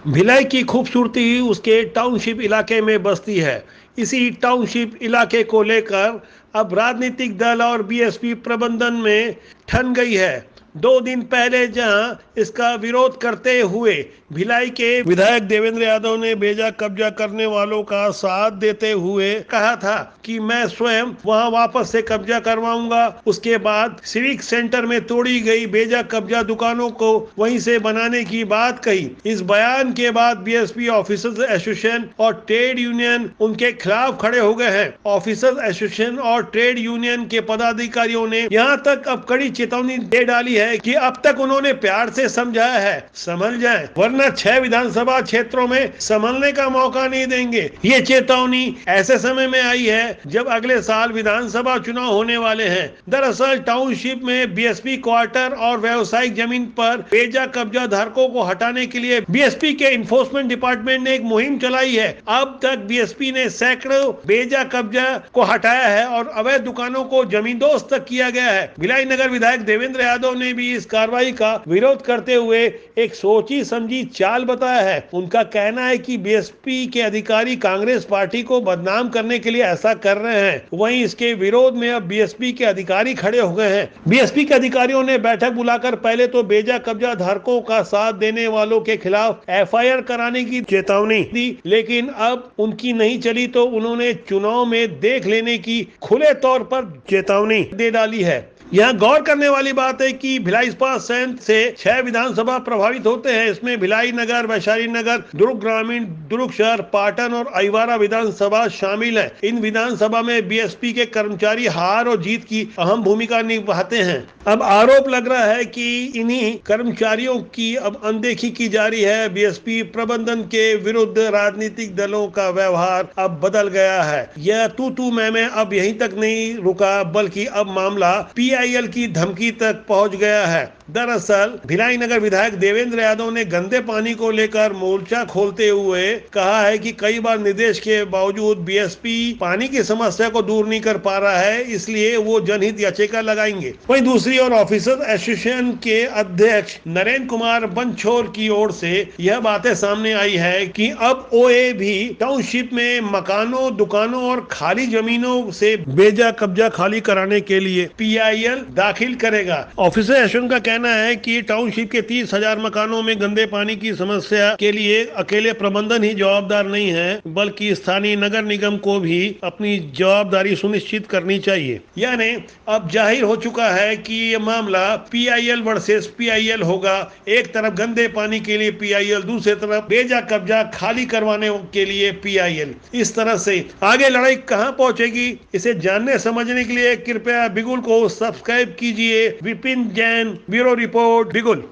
भिलाई की खूबसूरती उसके टाउनशिप इलाके में बसती है। इसी टाउनशिप इलाके को लेकर अब राजनीतिक दल और बीएसपी प्रबंधन में ठन गई है। 2 दिन पहले जहां इसका विरोध करते हुए भिलाई के विधायक देवेंद्र यादव ने बेजा कब्जा करने वालों का साथ देते हुए कहा था कि मैं स्वयं वहां वापस से कब्जा करवाऊंगा। उसके बाद सिविक सेंटर में तोड़ी गई बेजा कब्जा दुकानों को वहीं से बनाने की बात कही। इस बयान के बाद बीएसपी ऑफिसर्स एसोसिएशन और ट्रेड यूनियन उनके खिलाफ खड़े हो गए हैं। ऑफिसर्स एसोसिएशन और ट्रेड यूनियन के पदाधिकारियों ने यहां तक अब कड़ी चेतावनी दे डाली है कि अब तक उन्होंने प्यार से समझाया है, संभल जाएं, वरना 6 विधानसभा क्षेत्रों में संभलने का मौका नहीं देंगे। ये चेतावनी ऐसे समय में आई है जब अगले साल विधानसभा चुनाव होने वाले हैं। दरअसल टाउनशिप में बीएसपी क्वार्टर और व्यवसायिक जमीन पर बेजा कब्जा धारकों को हटाने के लिए बीएसपी के इन्फोर्समेंट डिपार्टमेंट ने एक मुहिम चलाई है। अब तक बीएसपी ने सैकड़ों बेजा कब्जा को हटाया है और अवैध दुकानों को जमींदोज तक किया गया है। भिलाई नगर विधायक देवेंद्र यादव ने भी इस कार्रवाई का विरोध करते हुए एक सोची समझी चाल बताया है। उनका कहना है कि बीएसपी के अधिकारी कांग्रेस पार्टी को बदनाम करने के लिए ऐसा कर रहे हैं। वहीं इसके विरोध में अब बीएसपी के अधिकारी खड़े हो गए हैं। बीएसपी के अधिकारियों ने बैठक बुलाकर पहले तो बेजा कब्जा धारकों का साथ देने वालों के खिलाफ एफआईआर कराने की चेतावनी दी, लेकिन अब उनकी नहीं चली तो उन्होंने चुनाव में देख लेने की खुले तौर पर चेतावनी दे डाली है। यहाँ गौर करने वाली बात है कि भिलाई इस्पात संयंत्र से 6 विधानसभा प्रभावित होते हैं। इसमें भिलाई नगर, वैशाली नगर, दुर्ग ग्रामीण, दुर्ग शहर, पाटन और अहिवारा विधानसभा शामिल है। इन विधानसभा में बीएसपी के कर्मचारी हार और जीत की अहम भूमिका निभाते हैं। अब आरोप लग रहा है कि इन्हीं कर्मचारियों की अब अनदेखी की जा रही है। बीएसपी प्रबंधन के विरुद्ध राजनीतिक दलों का व्यवहार अब बदल गया है। यह तू मैं अब यहीं तक नहीं रुका, बल्कि अब मामला पीआईएल की धमकी तक पहुंच गया है। दरअसल भिलाई नगर विधायक देवेंद्र यादव ने गंदे पानी को लेकर मोर्चा खोलते हुए कहा है कि कई बार निर्देश के बावजूद बीएसपी पानी की समस्या को दूर नहीं कर पा रहा है, इसलिए वो जनहित याचिका लगाएंगे। वहीं दूसरी ओर ऑफिसर्स एसोसिएशन के अध्यक्ष नरेंद्र कुमार बंछोर की ओर से यह बातें सामने आई है कि अब ओए भी टाउनशिप में मकानों, दुकानों और खाली जमीनों से बेजा कब्जा खाली कराने के लिए पीआईएल दाखिल करेगा। ऑफिसर्स एसोसिएशन का कहना है कि टाउनशिप के 30,000 मकानों में गंदे पानी की समस्या के लिए अकेले प्रबंधन ही जवाबदार नहीं है, बल्कि स्थानीय नगर निगम को भी अपनी जवाबदारी सुनिश्चित करनी चाहिए। यानी अब जाहिर हो चुका है कि यह मामला पीआईएल वर्सेस पीआईएल होगा। एक तरफ गंदे पानी के लिए पीआईएल, दूसरी तरफ बेजा कब्जा खाली करवाने के लिए पीआईएल। इस तरह से आगे लड़ाई कहां पहुंचेगी, इसे जानने समझने के लिए कृपया बिगुल को सब्सक्राइब कीजिए। विपिन जैन, ब्यूरो रिपोर्ट, बिगुल।